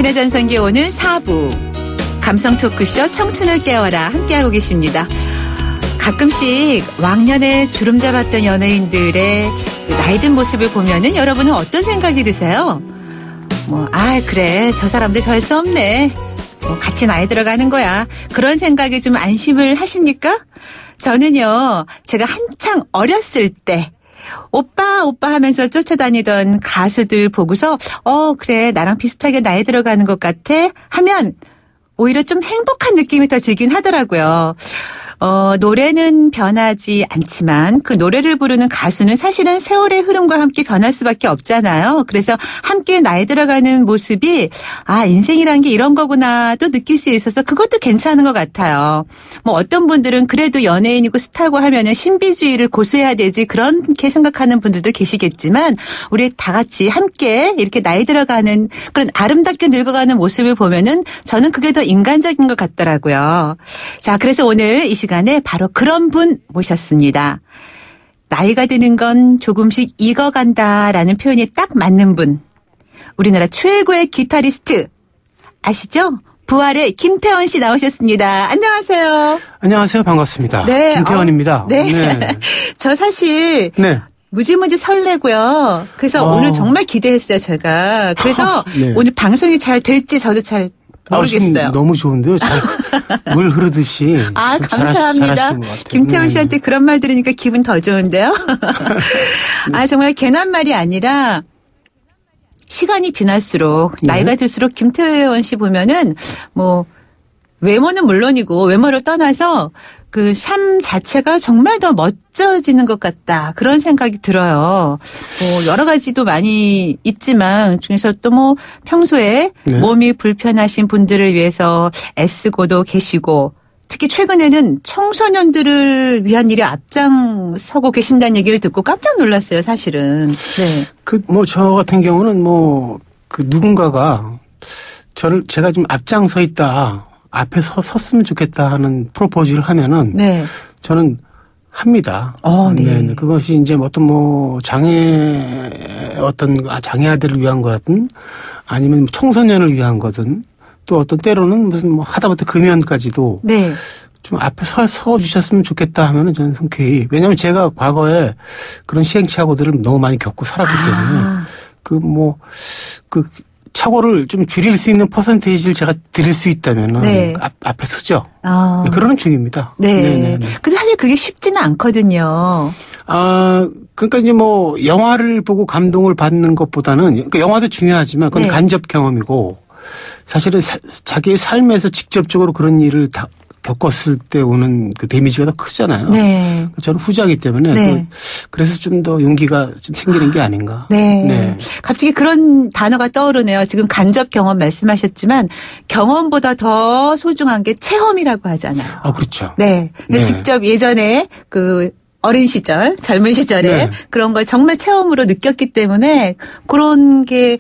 박원의 전성기 오늘 4부 감성 토크쇼 청춘을 깨워라 함께하고 계십니다. 가끔씩 왕년에 주름 잡았던 연예인들의 나이든 모습을 보면은 여러분은 어떤 생각이 드세요? 그래 저 사람도 별 수 없네. 같이 나이 들어가는 거야. 그런 생각에 좀 안심을 하십니까? 저는요, 제가 한창 어렸을 때 오빠 하면서 쫓아다니던 가수들 보고서 그래 나랑 비슷하게 나이 들어가는 것 같아 하면 오히려 좀 행복한 느낌이 더 들긴 하더라고요. 노래는 변하지 않지만 그 노래를 부르는 가수는 사실은 세월의 흐름과 함께 변할 수밖에 없잖아요. 그래서 함께 나이 들어가는 모습이 인생이란 게 이런 거구나 또 느낄 수 있어서 그것도 괜찮은 것 같아요. 어떤 분들은 그래도 연예인이고 스타고 하면은 신비주의를 고수해야 되지 그렇게 생각하는 분들도 계시겠지만 우리 다 같이 함께 이렇게 나이 들어가는 그런 아름답게 늙어가는 모습을 보면은 저는 그게 더 인간적인 것 같더라고요. 자, 그래서 오늘 이 시간에 바로 그런 분 모셨습니다. 나이가 드는 건 조금씩 익어간다라는 표현이 딱 맞는 분. 우리나라 최고의 기타리스트 아시죠? 부활의 김태원 씨 나오셨습니다. 안녕하세요. 안녕하세요. 반갑습니다. 네, 김태원입니다. 네. 저 사실 무지무지 설레고요. 그래서 오늘 정말 기대했어요, 제가. 그래서 오늘 방송이 잘 될지 저도 잘 모르겠어요. 너무 좋은데요. 물 흐르듯이. 감사합니다. 김태원 씨한테 그런 말 들으니까 기분 더 좋은데요. 정말 괜한 말이 아니라 시간이 지날수록 나이가 들수록 김태원 씨 보면은 외모는 물론이고 외모를 떠나서 그 삶 자체가 정말 더 멋져지는 것 같다. 그런 생각이 들어요. 여러 가지도 많이 있지만 중에서 또 평소에 몸이 불편하신 분들을 위해서 애쓰고도 계시고 특히 최근에는 청소년들을 위한 일에 앞장서고 계신다는 얘기를 듣고 깜짝 놀랐어요, 사실은. 네. 저 같은 경우는 누군가가 제가 좀 앞장서 있다. 앞에 섰으면 좋겠다 하는 프로포즈를 하면은. 저는 합니다. 네. 그것이 이제 장애 아들을 위한 거든 아니면 청소년을 위한 거든 또 때로는 하다못해 금연까지도 좀 앞에 서 주셨으면 좋겠다 하면은 저는 흔쾌히. 왜냐하면 제가 과거에 그런 시행착오들을 너무 많이 겪고 살았기 때문에 착오를 좀 줄일 수 있는 퍼센테이지를 제가 드릴 수 있다면은 앞에 서죠. 그러는 중입니다. 네. 근데 사실 그게 쉽지는 않거든요. 그러니까 이제 영화를 보고 감동을 받는 것보다는 그러니까 영화도 중요하지만 그건 간접 경험이고 사실은 자기의 삶에서 직접적으로 그런 일을 다 겪었을 때 오는 그 데미지가 더 크잖아요. 저는 후자이기 때문에 그래서 좀 더 용기가 좀 생기는 게 아닌가. 갑자기 그런 단어가 떠오르네요. 지금 간접 경험 말씀하셨지만 경험보다 더 소중한 게 체험이라고 하잖아요. 그렇죠. 근데 직접 예전에 어린 시절, 젊은 시절에 그런 걸 정말 체험으로 느꼈기 때문에 그런 게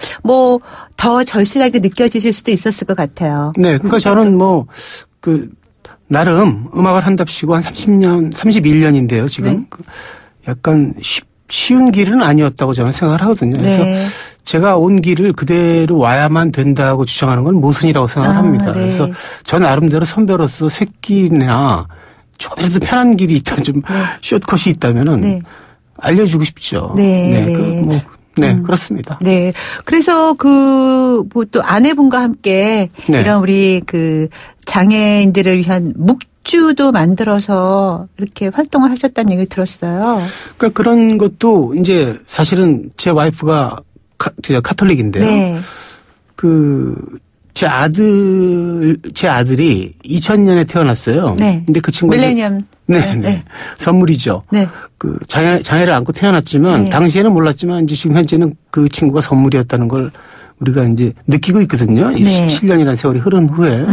더 절실하게 느껴지실 수도 있었을 것 같아요. 그러니까 저는 나름 음악을 한답시고 한 31년인데요, 지금. 약간 쉬운 길은 아니었다고 저는 생각을 하거든요. 그래서 제가 온 길을 그대로 와야만 된다고 주장하는 건 모순이라고 생각을 합니다. 그래서 저 나름대로 선배로서 새길이나 조금이라도 편한 길이 있다면 좀 숏컷이 있다면은 알려주고 싶죠. 그렇습니다. 그래서 또 아내분과 함께 이런 우리 장애인들을 위한 묵주도 만들어서 이렇게 활동을 하셨다는 얘기 들었어요. 그러니까 그런 것도 이제 사실은 제 와이프가 카톨릭인데요. 제 아들이 2000년에 태어났어요. 근데 그 친구가 밀레니엄. 선물이죠. 장애를 안고 태어났지만 당시에는 몰랐지만 이제 지금 현재는 그 친구가 선물이었다는 걸 우리가 이제 느끼고 있거든요. 27년이라는 세월이 흐른 후에.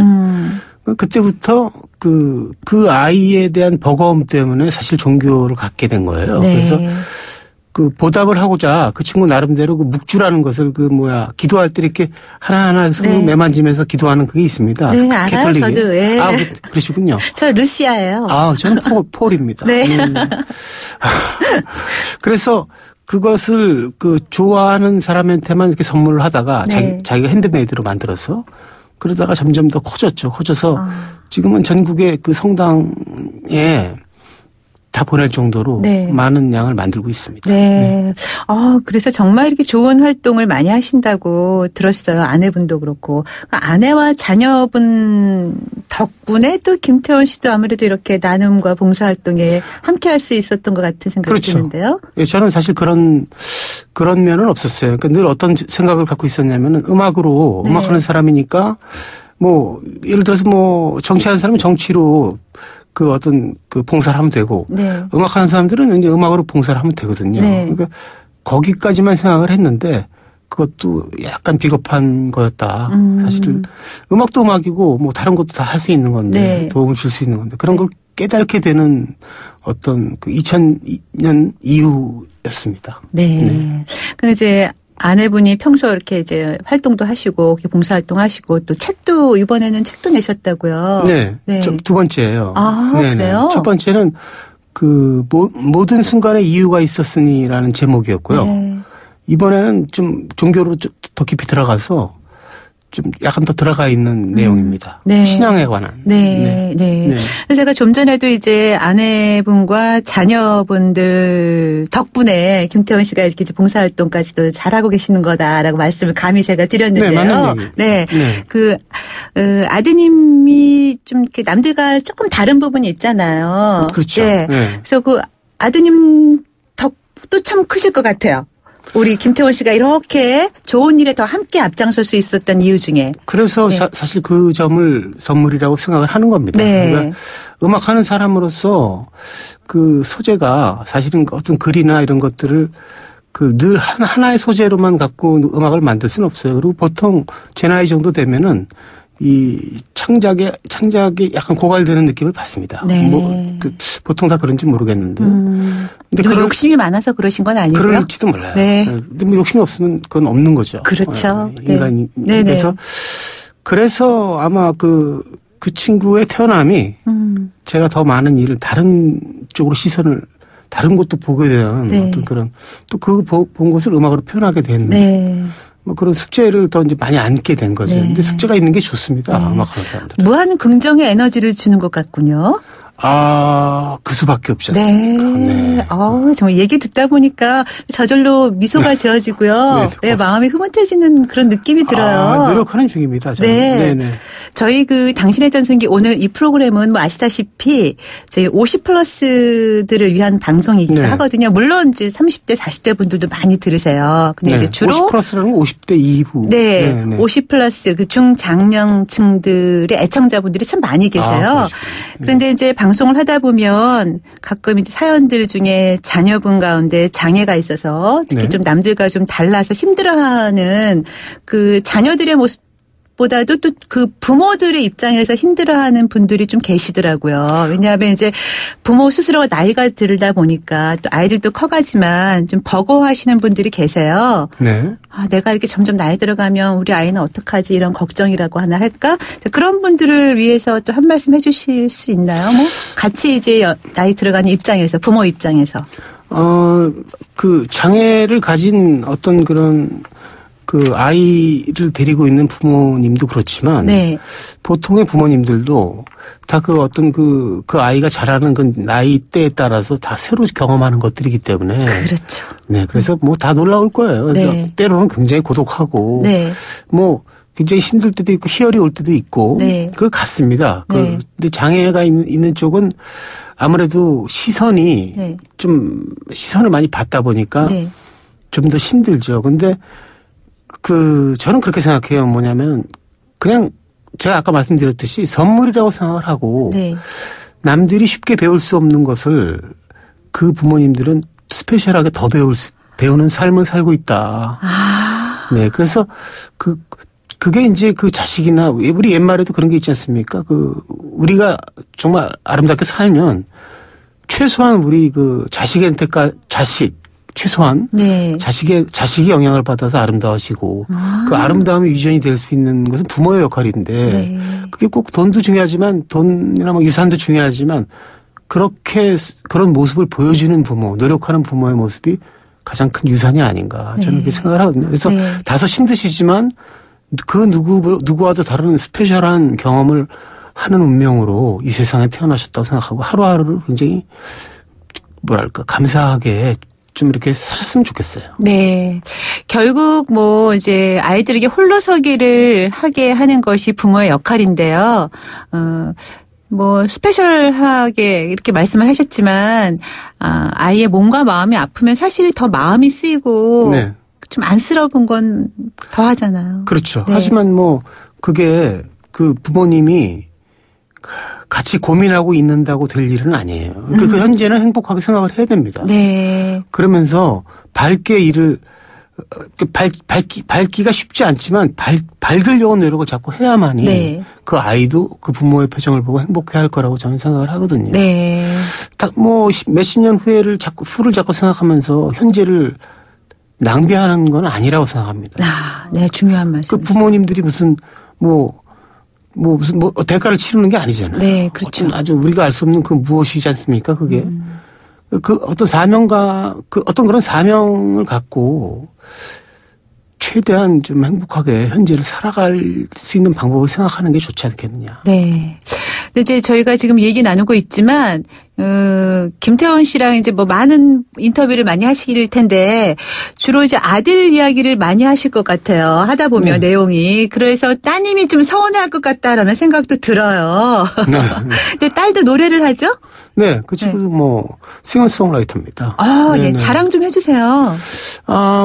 그때부터 그 아이에 대한 버거움 때문에 사실 종교를 갖게 된 거예요. 그래서 보답을 하고자 그 친구 나름대로 묵주라는 것을 기도할 때 이렇게 하나하나 손을 매만지면서 기도하는 그게 있습니다. 알아요. 저도. 그러시군요. 저 루시아예요. 저는 폴입니다. 그래서 그것을 그 좋아하는 사람한테만 이렇게 선물을 하다가 네. 자기가 핸드메이드로 만들어서 그러다가 점점 더 커졌죠. 커져서 지금은 전국의 그 성당에 다 보낼 정도로 네. 많은 양을 만들고 있습니다. 네. 네. 그래서 정말 이렇게 좋은 활동을 많이 하신다고 들었어요. 아내분도 그렇고. 아내와 자녀분 덕분에 또 김태원 씨도 아무래도 이렇게 나눔과 봉사활동에 함께 할 수 있었던 것 같은 생각이 그렇죠. 드는데요. 예, 저는 사실 그런 면은 없었어요. 그러니까 늘 어떤 생각을 갖고 있었냐면은 음악으로 네. 음악하는 사람이니까 뭐 예를 들어서 뭐 정치하는 사람은 정치로 그 어떤 그 봉사를 하면 되고 네. 음악하는 사람들은 이제 음악으로 봉사를 하면 되거든요. 네. 그러니까 거기까지만 생각을 했는데 그것도 약간 비겁한 거였다. 사실 음악도 음악이고 뭐 다른 것도 다 할 수 있는 건데 네. 도움을 줄 수 있는 건데 그런 걸 깨닫게 되는 어떤 그 2000년 이후였습니다. 네. 네. 그 이제 아내분이 평소 이렇게 이제 활동도 하시고 봉사활동 하시고 또 책도 이번에는 책도 내셨다고요. 네. 네. 두 번째예요. 네네. 그래요? 첫 번째는 그 모든 순간에 이유가 있었으니라는 제목이었고요. 네. 이번에는 좀 종교로 더 깊이 들어가서 좀 약간 더 들어가 있는 내용입니다. 네. 신앙에 관한. 네. 네. 네. 그래서 제가 좀 전에도 이제 아내분과 자녀분들 덕분에 김태원 씨가 이렇게 봉사활동까지도 잘하고 계시는 거다라고 말씀을 감히 제가 드렸는데요. 네, 맞는 얘기. 네. 네. 아드님이 좀 이렇게 남들과 조금 다른 부분이 있잖아요. 그렇죠. 네. 네. 그래서 그 아드님 덕도 참 크실 것 같아요. 우리 김태원 씨가 이렇게 좋은 일에 더 함께 앞장설 수 있었던 이유 중에. 그래서 네. 사실 그 점을 선물이라고 생각을 하는 겁니다. 네. 그러니까 음악하는 사람으로서 그 소재가 사실은 어떤 글이나 이런 것들을 그 늘 하나의 소재로만 갖고 음악을 만들 수는 없어요. 그리고 보통 제 나이 정도 되면은 이 창작에 약간 고갈되는 느낌을 받습니다. 네. 보통 다 그런지 모르겠는데. 근데 그런 욕심이 많아서 그러신 건 아니고요. 그럴지도 몰라요. 네. 근데 뭐 욕심이 없으면 그건 없는 거죠. 그렇죠. 인간이. 네. 그래서 아마 그 친구의 태어남이 제가 더 많은 일을 다른 쪽으로 다른 것도 보게 되는 네. 어떤 그런 또 그 본 것을 음악으로 표현하게 된. 네. 뭐 그런 숙제를 더 이제 많이 안게 된 거죠. 네. 근데 숙제가 있는 게 좋습니다. 네. 음악하는 사람들. 무한 긍정의 에너지를 주는 것 같군요. 그 수밖에 없지 않습니까? 네. 정말 얘기 듣다 보니까 저절로 미소가 지어지고요. 네, 마음이 흐뭇해지는 그런 느낌이 들어요. 노력하는 중입니다. 저는. 네. 네네. 저희 그 당신의 전승기 오늘 이 프로그램은 뭐 아시다시피 저희 50플러스들을 위한 방송이기도 네. 하거든요. 물론 이제 30대, 40대 분들도 많이 들으세요. 근데 네. 이제 주로 50플러스라는 건 50대 이후. 네. 50플러스 그 중장년층들의 애청자분들이 참 많이 계세요. 그런데 이제 방송을 하다 보면 가끔 이제 사연들 중에 자녀분 가운데 장애가 있어서 특히 네. 좀 남들과 좀 달라서 힘들어하는 그 자녀들의 모습보다도 또 그 부모들의 입장에서 힘들어하는 분들이 좀 계시더라고요. 왜냐하면 이제 부모 스스로가 나이가 들다 보니까 또 아이들도 커가지만 좀 버거워하시는 분들이 계세요. 네. 내가 이렇게 점점 나이 들어가면 우리 아이는 어떡하지 이런 걱정이라고 하나 할까? 그런 분들을 위해서 또 한 말씀 해 주실 수 있나요? 뭐 같이 이제 나이 들어가는 입장에서 부모 입장에서. 그 장애를 가진 어떤 그런 그 아이를 데리고 있는 부모님도 그렇지만 네. 보통의 부모님들도 다 그 어떤 그 아이가 자라는 그 나이대에 따라서 다 새로 경험하는 것들이기 때문에 그렇죠. 네, 그래서 뭐 다 놀라울 거예요. 그래서 네. 때로는 굉장히 고독하고 네. 뭐 굉장히 힘들 때도 있고 희열이 올 때도 있고 네. 그거 같습니다. 네. 근데 장애가 있는 쪽은 아무래도 시선이 네. 좀 시선을 많이 받다 보니까 네. 좀 더 힘들죠. 근데 저는 그렇게 생각해요. 뭐냐면 그냥 제가 아까 말씀드렸듯이 선물이라고 생각을 하고 네. 남들이 쉽게 배울 수 없는 것을 그 부모님들은 스페셜하게 더 배우는 삶을 살고 있다. 네. 그래서 그게 이제 그 자식이나 우리 옛말에도 그런 게 있지 않습니까? 우리가 정말 아름답게 살면 최소한 우리 최소한 네. 자식이 영향을 받아서 아름다워지고 그 아름다움이 유전이 될 수 있는 것은 부모의 역할인데 네. 그게 꼭 돈도 중요하지만 돈이나 뭐 유산도 중요하지만 그런 모습을 보여주는 부모, 노력하는 부모의 모습이 가장 큰 유산이 아닌가 저는 그렇게 생각을 하거든요. 그래서 다소 힘드시지만 그 누구와도 다른 스페셜한 경험을 하는 운명으로 이 세상에 태어나셨다고 생각하고 하루하루를 굉장히 뭐랄까 감사하게 좀 이렇게 사셨으면 좋겠어요. 네. 결국 뭐 이제 아이들에게 홀로서기를 하게 하는 것이 부모의 역할인데요. 뭐 스페셜하게 이렇게 말씀을 하셨지만 아이의 몸과 마음이 아프면 사실 더 마음이 쓰이고 네. 좀 안쓰러운 건 더 하잖아요. 그렇죠. 네. 하지만 뭐 그게 그 부모님이 같이 고민하고 있는다고 될 일은 아니에요. 그 현재는 행복하게 생각을 해야 됩니다. 네. 그러면서 밝게 일을 밝기가 쉽지 않지만 밝으려고 노력을 자꾸 해야만이 네. 그 아이도 그 부모의 표정을 보고 행복해할 거라고 저는 생각을 하거든요. 네. 딱 뭐 몇십 년 후를 자꾸 생각하면서 현재를 낭비하는 건 아니라고 생각합니다. 네, 중요한 말씀. 그 부모님들이 무슨 대가를 치르는 게 아니잖아요. 네, 그렇죠. 아주 우리가 알 수 없는 그 무엇이지 않습니까? 그게. 그 어떤 어떤 그런 사명을 갖고 최대한 좀 행복하게 현재를 살아갈 수 있는 방법을 생각하는 게 좋지 않겠느냐. 네. 근데 이제 저희가 지금 얘기 나누고 있지만, 김태원 씨랑 이제 뭐 많은 인터뷰를 많이 하실 텐데, 주로 이제 아들 이야기를 많이 하실 것 같아요. 하다 보면 네. 내용이. 그래서 따님이 좀 서운할 것 같다라는 생각도 들어요. 네. 근데 딸도 노래를 하죠? 네. 그 친구도 뭐, 싱어송라이터입니다. 네. 자랑 좀 해주세요.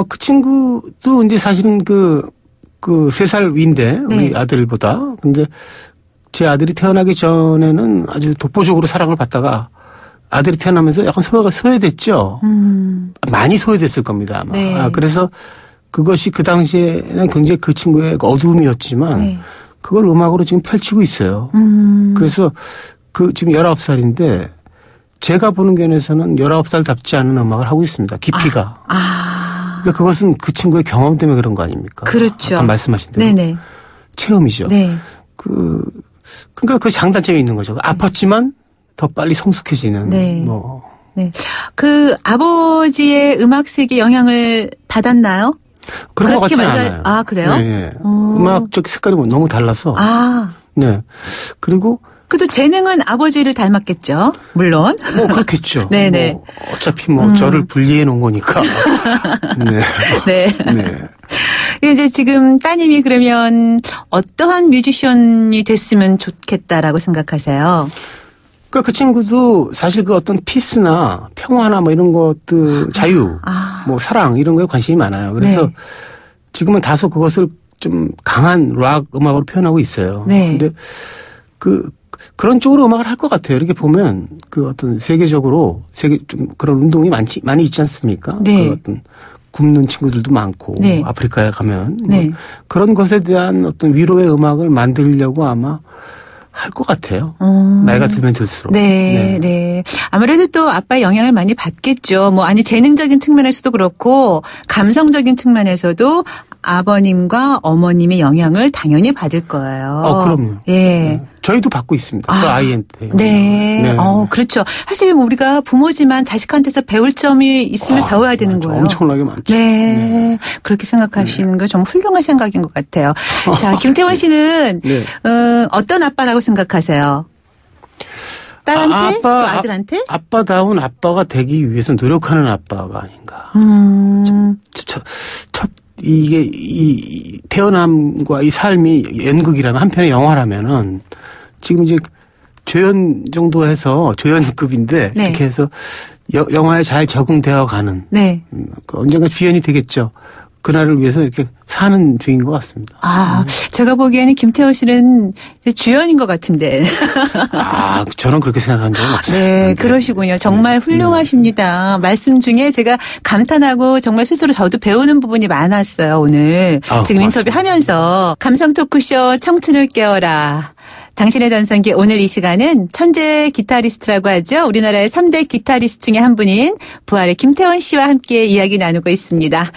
그 친구도 이제 사실은 그 3살 위인데, 네. 우리 아들보다. 근데 제 아들이 태어나기 전에는 아주 독보적으로 사랑을 받다가 아들이 태어나면서 약간 소외됐죠. 많이 소외됐을 겁니다, 아마. 네. 그래서 그것이 그 당시에는 굉장히 그 친구의 어두움이었지만 네. 그걸 음악으로 지금 펼치고 있어요. 그래서 지금 19살인데 제가 보는 견해에서는 19살답지 않은 음악을 하고 있습니다. 깊이가. 그러니까 그것은 그 친구의 경험 때문에 그런 거 아닙니까? 그렇죠. 아까 말씀하신 대로. 네네. 체험이죠. 네. 그러니까 그 장단점이 있는 거죠. 아팠지만 더 빨리 성숙해지는. 네. 네. 그 아버지의 음악 세계 영향을 받았나요? 그런 것 같지 않아요. 그래요? 네. 음악적 색깔이 너무 달라서. 네. 그리고 그래도 재능은 아버지를 닮았겠죠. 물론. 그렇겠죠. 네네. 어차피 저를 분리해 놓은 거니까. 네. 네. 네. 이제 지금 따님이 그러면 어떠한 뮤지션이 됐으면 좋겠다라고 생각하세요? 그러니까 그 친구도 사실 그 어떤 피스나 평화나 뭐 이런 것들 자유, 뭐 사랑 이런 거에 관심이 많아요. 그래서 네. 지금은 다소 그것을 좀 강한 락 음악으로 표현하고 있어요. 네. 근데 그런 쪽으로 음악을 할 것 같아요. 이렇게 보면 그 어떤 세계적으로 좀 그런 운동이 많이 있지 않습니까? 네. 그 어떤 굶는 친구들도 많고 네. 아프리카에 가면 네. 그런 것에 대한 어떤 위로의 음악을 만들려고 아마 할 것 같아요. 나이가 들면 들수록. 네, 네. 아무래도 또 아빠의 영향을 많이 받겠죠. 재능적인 측면에서도 그렇고 감성적인 측면에서도 아버님과 어머님의 영향을 당연히 받을 거예요. 그럼요. 예. 네. 저희도 받고 있습니다. 그 아이한테. 네. 네. 그렇죠. 사실 우리가 부모지만 자식한테서 배울 점이 있으면 배워야 되는 거예요. 엄청나게 많죠. 네. 네. 그렇게 생각하시는 거 정말 훌륭한 생각인 것 같아요. 자, 김태원 씨는 네. 어떤 아빠라고 생각하세요? 딸한테? 또 아들한테? 아빠다운 아빠가 되기 위해서 노력하는 아빠가 아닌가. 이게 이 태어남과 이 삶이 연극이라면 한편의 영화라면은 지금 이제 조연 정도 해서 조연급인데 네. 이렇게 해서 영화에 잘 적응되어 가는 네. 언젠가 주연이 되겠죠. 그날을 위해서 이렇게 사는 중인 것 같습니다. 제가 보기에는 김태호 씨는 주연인 것 같은데. 저는 그렇게 생각한 적은 없어요. 네, 그러시군요. 정말 훌륭하십니다. 말씀 중에 제가 감탄하고 정말 스스로 저도 배우는 부분이 많았어요, 오늘. 지금 인터뷰 하면서. 감성 토크쇼 청춘을 깨워라. 당신의 전성기 오늘 이 시간은 천재 기타리스트라고 하죠. 우리나라의 3대 기타리스트 중에 한 분인 부활의 김태원 씨와 함께 이야기 나누고 있습니다.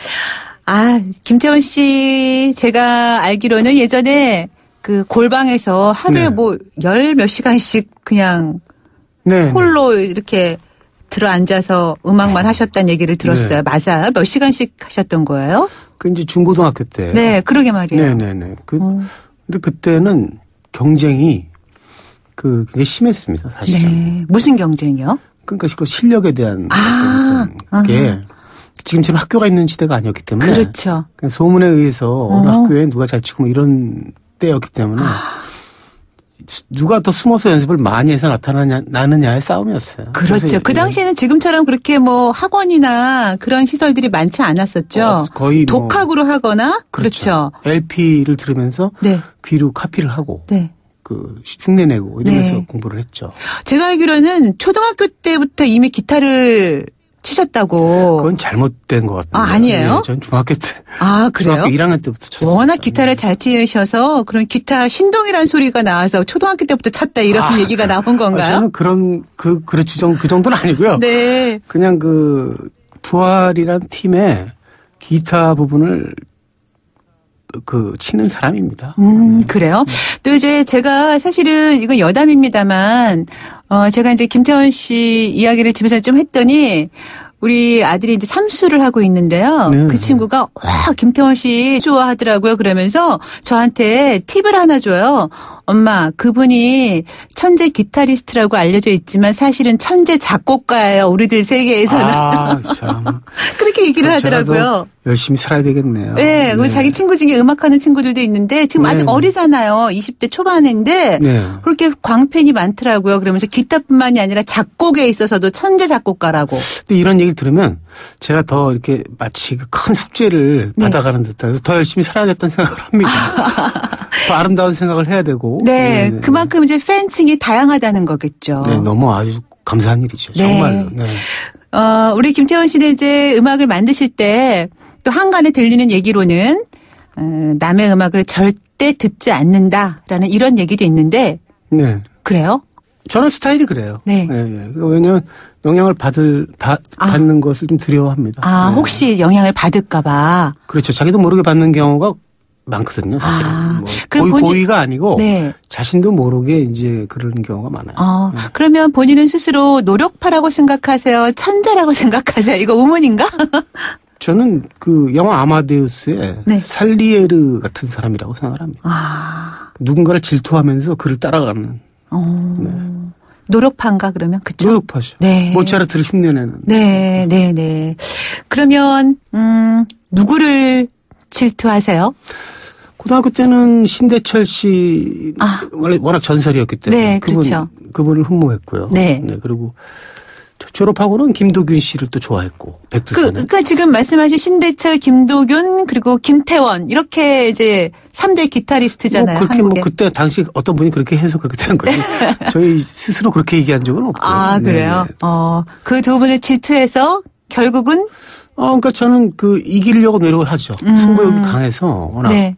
김태원 씨, 제가 알기로는 예전에 그 골방에서 하루에 네. 열 몇 시간씩 그냥 네, 홀로 이렇게 들어 앉아서 음악만 하셨다는 얘기를 들었어요. 네. 맞아요? 몇 시간씩 하셨던 거예요? 그 이제 중고등학교 때. 네, 그러게 말이에요. 네네네. 근데 그때는 경쟁이 굉장히 심했습니다, 사실은. 네. 무슨 경쟁이요? 그러니까 그 실력에 대한 어떤 게 지금처럼 학교가 있는 시대가 아니었기 때문에. 그렇죠. 소문에 의해서 어느 학교에 누가 잘 치고 뭐 이런 때였기 때문에 누가 더 숨어서 연습을 많이 해서 나느냐의 싸움이었어요. 그렇죠. 그 당시에는 지금처럼 그렇게 뭐 학원이나 그런 시설들이 많지 않았었죠. 거의 독학으로 하거나. 그렇죠. LP를 들으면서 네. 귀로 카피를 하고. 네. 흉내 내고 이러면서 네. 공부를 했죠. 제가 알기로는 초등학교 때부터 이미 기타를 치셨다고. 그건 잘못된 것 같아요. 아니에요? 네, 전 중학교 때. 그래요? 중학교 1학년 때부터 쳤어요. 워낙 기타를 잘 치셔서 그런 기타 신동이라는 소리가 나와서 초등학교 때부터 쳤다 이런 얘기가 나온 건가요? 저는 그 정도는 아니고요. 네. 그냥 부활이란 팀의 기타 부분을 치는 사람입니다. 그래요? 또 이제 제가 사실은 이건 여담입니다만, 제가 이제 김태원 씨 이야기를 집에서 좀 했더니, 우리 아들이 이제 삼수를 하고 있는데요. 네. 그 친구가 김태원 씨 좋아하더라고요. 그러면서 저한테 팁을 하나 줘요. 엄마, 그분이 천재 기타리스트라고 알려져 있지만 사실은 천재 작곡가예요. 우리들 세계에서는. 참. 그렇게 얘기를 하더라고요. 열심히 살아야 되겠네요. 네. 그리고 자기 친구 중에 음악하는 친구들도 있는데 지금 아직 어리잖아요. 20대 초반인데 그렇게 광팬이 많더라고요. 그러면서 기타뿐만이 아니라 작곡에 있어서도 천재 작곡가라고. 근데 이런 얘기를 들으면 제가 더 이렇게 마치 큰 숙제를 받아가는 듯해서 더 열심히 살아야겠다는 생각을 합니다. 더 아름다운 생각을 해야 되고. 네. 그만큼 이제 팬층이 다양하다는 거겠죠. 네. 너무 아주 감사한 일이죠. 네. 정말로. 네. 우리 김태원 씨는 이제 음악을 만드실 때 또 한간에 들리는 얘기로는 남의 음악을 절대 듣지 않는다라는 이런 얘기도 있는데. 네. 그래요? 저는 스타일이 그래요. 네. 네. 왜냐하면 영향을 받는 것을 좀 두려워합니다. 네. 혹시 영향을 받을까봐. 그렇죠. 자기도 모르게 받는 경우가 많거든요, 사실은. 고의가 아니고 자신도 모르게 이제 그런 경우가 많아요. 그러면 본인은 스스로 노력파라고 생각하세요? 천재라고 생각하세요? 이거 의문인가? 저는 영화 아마데우스의 살리에르 같은 사람이라고 생각을 합니다. 누군가를 질투하면서 그를 따라가는. 네. 노력파인가 그러면? 그쵸? 노력파죠. 네. 모차르트를 흉내내는. 네. 그러면 누구를 질투하세요? 고등학교 때는 신대철 씨 워낙 전설이었기 때문에 그렇죠. 그분을 흠모했고요. 네. 그리고 졸업하고는 김도균 씨를 또 좋아했고 백두산에. 그러니까 지금 말씀하신 신대철, 김도균 그리고 김태원 이렇게 이제 3대 기타리스트잖아요. 그렇게 그때 당시 어떤 분이 그렇게 해서 그렇게 된 거지. 저희 스스로 그렇게 얘기한 적은 없고요. 그래요? 그 두 분을 질투해서 결국은 그러니까 저는 이기려고 노력을 하죠. 승부욕이 강해서 워낙. 네.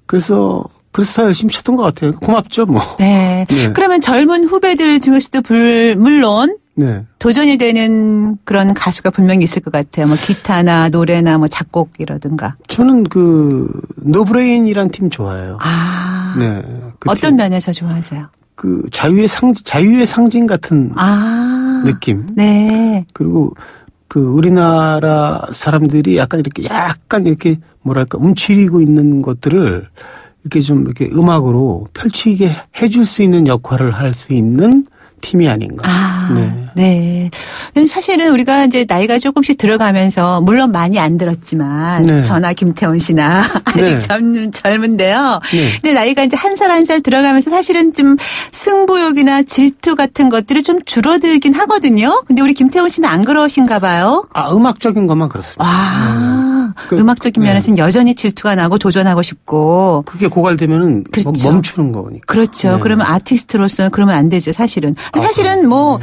그래서 더 열심히 쳤던 것 같아요. 고맙죠, 뭐. 네. 그러면 젊은 후배들 중에서도 물론 도전이 되는 그런 가수가 분명히 있을 것 같아요. 뭐 기타나 노래나 뭐 작곡이라든가. 저는 노브레인이란 팀 좋아해요. 네. 어떤 면에서 좋아하세요? 자유의 상징 같은 느낌. 네. 그리고 우리나라 사람들이 약간 이렇게 뭐랄까 움츠리고 있는 것들을 이렇게 음악으로 펼치게 해줄 수 있는 역할을 할 수 있는 팀이 아닌가. 네. 사실은 우리가 이제 나이가 조금씩 들어가면서 물론 많이 안 들었지만 저나 김태원 씨나 아직 젊은데요. 근데 나이가 이제 한 살 한 살 들어가면서 사실은 좀 승부욕이나 질투 같은 것들이 좀 줄어들긴 하거든요. 근데 우리 김태원 씨는 안 그러신가 봐요. 음악적인 것만 그렇습니다. 음악적인 면에서는 여전히 질투가 나고 도전하고 싶고. 그게 고갈되면은 멈추는 거니까. 그렇죠. 그러면 아티스트로서는 그러면 안 되죠, 사실은. 사실은 뭐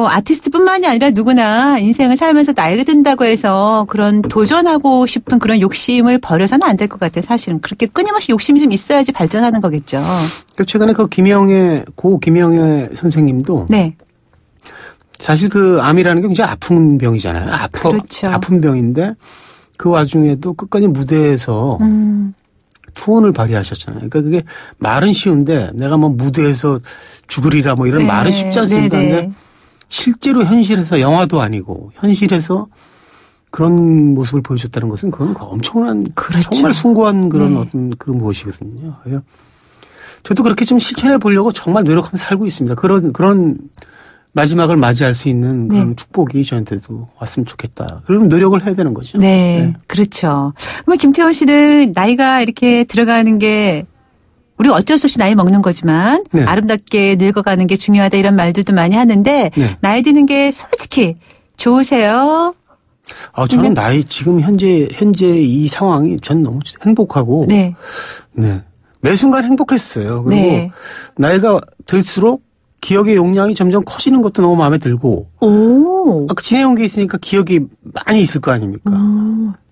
아티스트뿐만이 아니라 누구나 인생을 살면서 나이가 든다고 해서 그런 도전하고 싶은 그런 욕심을 버려서는 안 될 것 같아요. 사실은 그렇게 끊임없이 욕심이 좀 있어야지 발전하는 거겠죠. 최근에 김영애 선생님도 사실 암이라는 게 굉장히 아픈 병이잖아요. 그렇죠. 아픈 병인데 그 와중에도 끝까지 무대에서 투혼을 발휘하셨잖아요. 그러니까 그게 말은 쉬운데 내가 뭐 무대에서 죽으리라 뭐 이런 말은 쉽지 않습니다. 근데 실제로 현실에서 영화도 아니고 현실에서 그런 모습을 보여줬다는 것은 그건 엄청난 그렇죠. 정말 숭고한 그런 네. 어떤 그 무엇이거든요. 저도 그렇게 좀 실천해 보려고 정말 노력하면서 살고 있습니다. 그런 마지막을 맞이할 수 있는 그런 네. 축복이 저한테도 왔으면 좋겠다. 그러면 노력을 해야 되는 거죠. 네, 네. 그렇죠. 그러면 김태원 씨는 나이가 이렇게 들어가는 게 우리 어쩔 수 없이 나이 먹는 거지만 네. 아름답게 늙어가는 게 중요하다 이런 말들도 많이 하는데 네. 나이 드는 게 솔직히 좋으세요? 저는 나이 지금 현재 이 상황이 전 너무 행복하고 네. 네. 매 순간 행복했어요. 그리고 네. 나이가 들수록 기억의 용량이 점점 커지는 것도 너무 마음에 들고 아까 지내온 게 있으니까 기억이 많이 있을 거 아닙니까?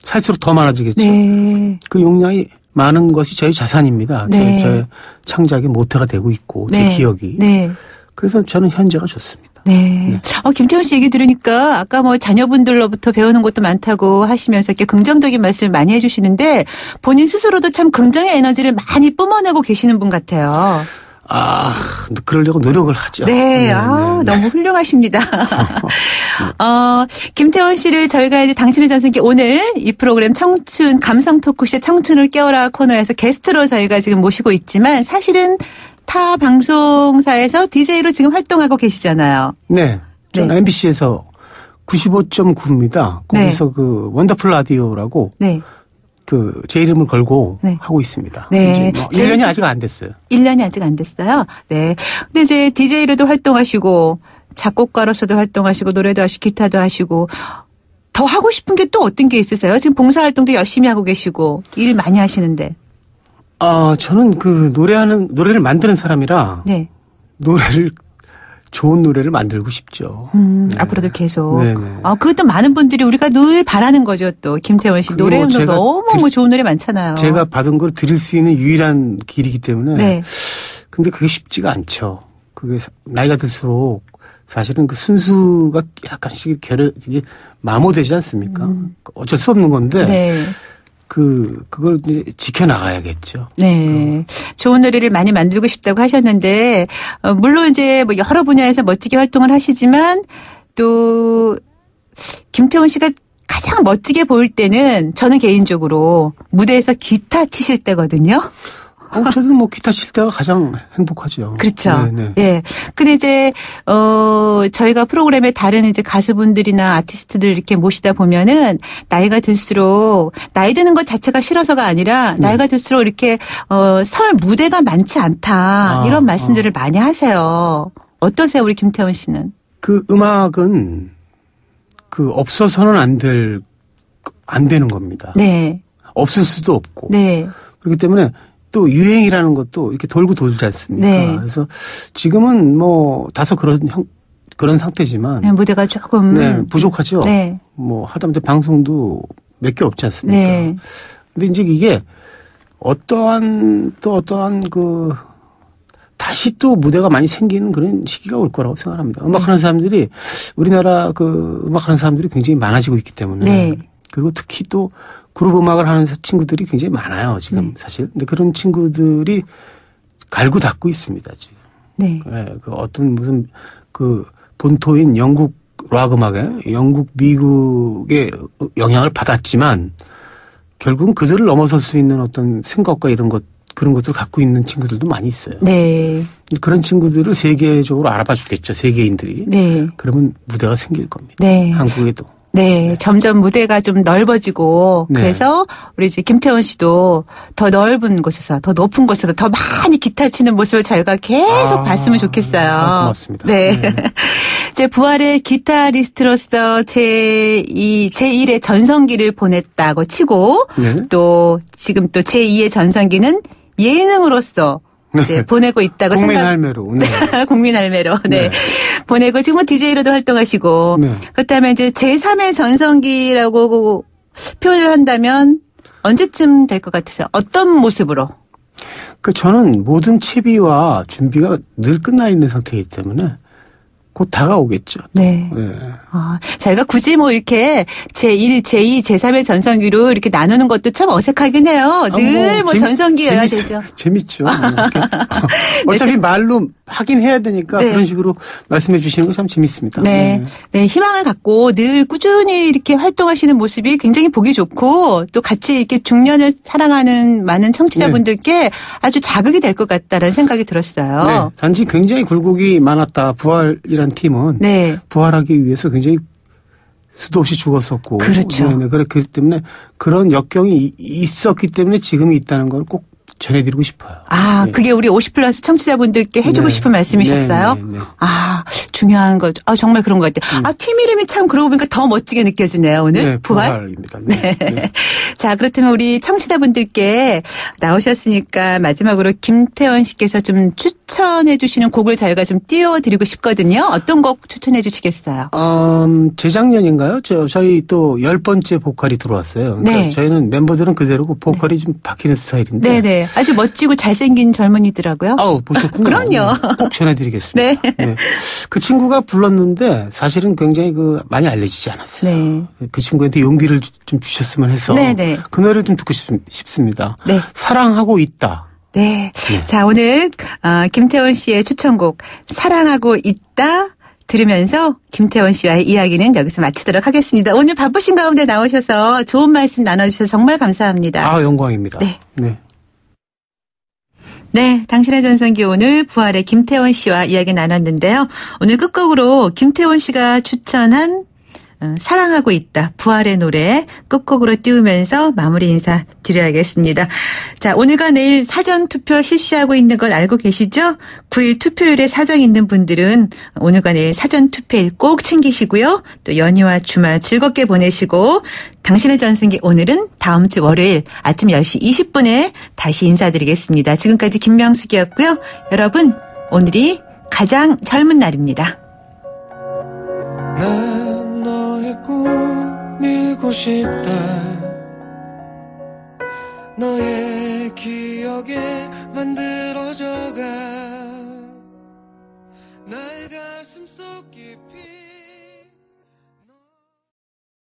살수록 더 많아지겠죠. 네. 그 용량이 많은 것이 저희 자산입니다. 네. 저의 창작의 모태가 되고 있고 제 네. 기억이. 네. 그래서 저는 현재가 좋습니다. 네. 네. 김태원 씨 얘기 들으니까 아까 뭐 자녀분들로부터 배우는 것도 많다고 하시면서 이렇게 긍정적인 말씀을 많이 해주시는데 본인 스스로도 참 긍정의 에너지를 많이 뿜어내고 계시는 분 같아요. 그러려고 노력을 하죠. 네. 네. 너무 훌륭하십니다. 김태원 씨를 저희가 이제 당신의 전성기 오늘 이 프로그램 청춘, 감성 토크쇼 청춘을 깨워라 코너에서 게스트로 저희가 지금 모시고 있지만 사실은 타 방송사에서 DJ로 지금 활동하고 계시잖아요. 네. 저는 네. MBC에서 95.9입니다. 거기서 네. 그 원더풀 라디오라고 네. 그 제 이름을 걸고 네. 하고 있습니다. 네. 1년이 아직 안 됐어요. 1년이 아직 안 됐어요. 네. 근데 이제 DJ로도 활동하시고 작곡가로서도 활동하시고 노래도 하시고 기타도 하시고 더 하고 싶은 게 또 어떤 게 있으세요? 지금 봉사활동도 열심히 하고 계시고 일 많이 하시는데. 저는 그 노래를 만드는 사람이라 네. 좋은 노래를 만들고 싶죠. 네. 앞으로도 계속. 네네. 그것도 많은 분들이 우리가 늘 바라는 거죠. 또 김태원 씨 노래도 너무 좋은 노래 많잖아요. 제가 받은 걸 드릴 수 있는 유일한 길이기 때문에. 네. 근데 그게 쉽지가 않죠. 그게 나이가 들수록 사실은 그 순수가 약간씩 이게 마모되지 않습니까? 어쩔 수 없는 건데. 네. 그걸 이제 지켜나가야겠죠. 네. 좋은 노래를 많이 만들고 싶다고 하셨는데, 물론 이제 뭐 여러 분야에서 멋지게 활동을 하시지만, 또, 김태원 씨가 가장 멋지게 보일 때는 저는 개인적으로 무대에서 기타 치실 때거든요. 저도 뭐 기타 칠 때가 가장 행복하죠. 그렇죠. 네. 예. 근데 이제 저희가 프로그램에 다른 이제 가수분들이나 아티스트들 이렇게 모시다 보면은 나이가 들수록 나이 드는 것 자체가 싫어서가 아니라 나이가 들수록 이렇게 설 무대가 많지 않다 이런 말씀들을 많이 하세요. 어떠세요, 우리 김태원 씨는? 그 음악은 그 없어서는 안 되는 겁니다. 네. 없을 수도 없고. 네. 그렇기 때문에. 또 유행이라는 것도 이렇게 돌고 돌지 않습니까? 네. 그래서 지금은 뭐 다소 그런 상태지만 네, 무대가 조금 네, 부족하죠. 네. 뭐 하다못해 방송도 몇 개 없지 않습니까? 네. 근데 이제 이게 어떠한 그 다시 또 무대가 많이 생기는 그런 시기가 올 거라고 생각합니다. 음악하는 사람들이 우리나라 그 음악하는 사람들이 굉장히 많아지고 있기 때문에 네. 그리고 특히 또 그룹 음악을 하는 친구들이 굉장히 많아요, 지금 사실. 근데 그런 친구들이 갈고 닦고 있습니다, 지금. 네. 네. 그 어떤 무슨 그 본토인 영국 락 음악에 영국, 미국의 영향을 받았지만 결국은 그들을 넘어설 수 있는 어떤 생각과 그런 것들을 갖고 있는 친구들도 많이 있어요. 네. 그런 친구들을 세계적으로 알아봐 주겠죠, 세계인들이. 네. 그러면 무대가 생길 겁니다. 네. 한국에도. 네, 네. 점점 무대가 좀 넓어지고 네. 그래서 우리 이제 김태원 씨도 더 넓은 곳에서 더 높은 곳에서 더 많이 기타 치는 모습을 저희가 계속 봤으면 좋겠어요. 고맙습니다. 네. 네. 제 부활의 기타리스트로서 제1의 전성기를 보냈다고 치고 네. 또 지금 또 제2의 전성기는 예능으로서 이제 보내고 있다고 국민할매로. 네. 국민할매로. 네. 네. 보내고 지금 DJ로도 활동하시고 네. 그렇다면 이제 제3의 전성기라고 표현을 한다면 언제쯤 될 것 같으세요? 어떤 모습으로? 저는 모든 채비와 준비가 늘 끝나 있는 상태이기 때문에 곧 다가오겠죠. 네. 네. 저희가 굳이 뭐 이렇게 제1, 제2, 제3의 전성기로 이렇게 나누는 것도 참 어색하긴 해요. 늘 뭐 전성기여야 되죠. 재밌죠. 어차피 네, 말로 하긴 해야 되니까 네. 그런 식으로 말씀해 주시는 거 참 재밌습니다. 네. 네. 희망을 갖고 늘 꾸준히 이렇게 활동하시는 모습이 굉장히 보기 좋고 또 같이 이렇게 중년을 사랑하는 많은 청취자분들께 네. 아주 자극이 될 것 같다는 생각이 들었어요. 네. 단지 굉장히 굴곡이 많았다. 부활이란 팀은 네. 부활하기 위해서 굉장히 수도 없이 죽었었고. 그렇죠. 네. 그렇기 때문에 그런 역경이 있었기 때문에 지금이 있다는 걸 꼭 전해드리고 싶어요. 아, 네. 그게 우리 50플러스 청취자분들께 해주고 네. 싶은 말씀이셨어요? 네, 네, 네. 아, 중요한 거. 아, 정말 그런 것 같아요. 아, 팀 이름이 참 그러고 보니까 더 멋지게 느껴지네요, 오늘. 네, 부활입니다. 네. 네. 네. 자, 그렇다면 우리 청취자분들께 나오셨으니까 마지막으로 김태원 씨께서 좀 추천해 주시는 곡을 저희가 좀 띄워드리고 싶거든요. 어떤 곡 추천해 주시겠어요? 재작년인가요? 저희 또 10번째 보컬이 들어왔어요. 그러니까 네. 저희는 멤버들은 그대로고 보컬이 네. 좀 바뀌는 스타일인데. 네네. 아주 멋지고 잘생긴 젊은이더라고요. 아우, 보셨군요. 그럼요. 꼭 전해드리겠습니다. 네. 네. 그 친구가 불렀는데 사실은 굉장히 많이 알려지지 않았어요. 네. 그 친구한테 용기를 좀 주셨으면 해서 네네. 그 노래를 좀 듣고 싶습니다. 네. 사랑하고 있다. 네. 네. 자, 오늘 김태원 씨의 추천곡 사랑하고 있다. 들으면서 김태원 씨와의 이야기는 여기서 마치도록 하겠습니다. 오늘 바쁘신 가운데 나오셔서 좋은 말씀 나눠주셔서 정말 감사합니다. 아, 영광입니다. 네. 네. 네, 당신의 전성기 오늘 부활의 김태원 씨와 이야기 나눴는데요. 오늘 끝곡으로 김태원 씨가 추천한 사랑하고 있다. 부활의 노래 끝곡으로 띄우면서 마무리 인사 드려야겠습니다. 자, 오늘과 내일 사전투표 실시하고 있는 건 알고 계시죠? 9일 투표율에 사정 있는 분들은 오늘과 내일 사전투표일 꼭 챙기시고요. 또 연휴와 주말 즐겁게 보내시고 당신의 전승기 오늘은 다음 주 월요일 아침 10시 20분에 다시 인사드리겠습니다. 지금까지 김명숙이었고요. 여러분, 오늘이 가장 젊은 날입니다. 꾸미고 싶다 너의 기억에 만들어져가 나의 가슴속 깊이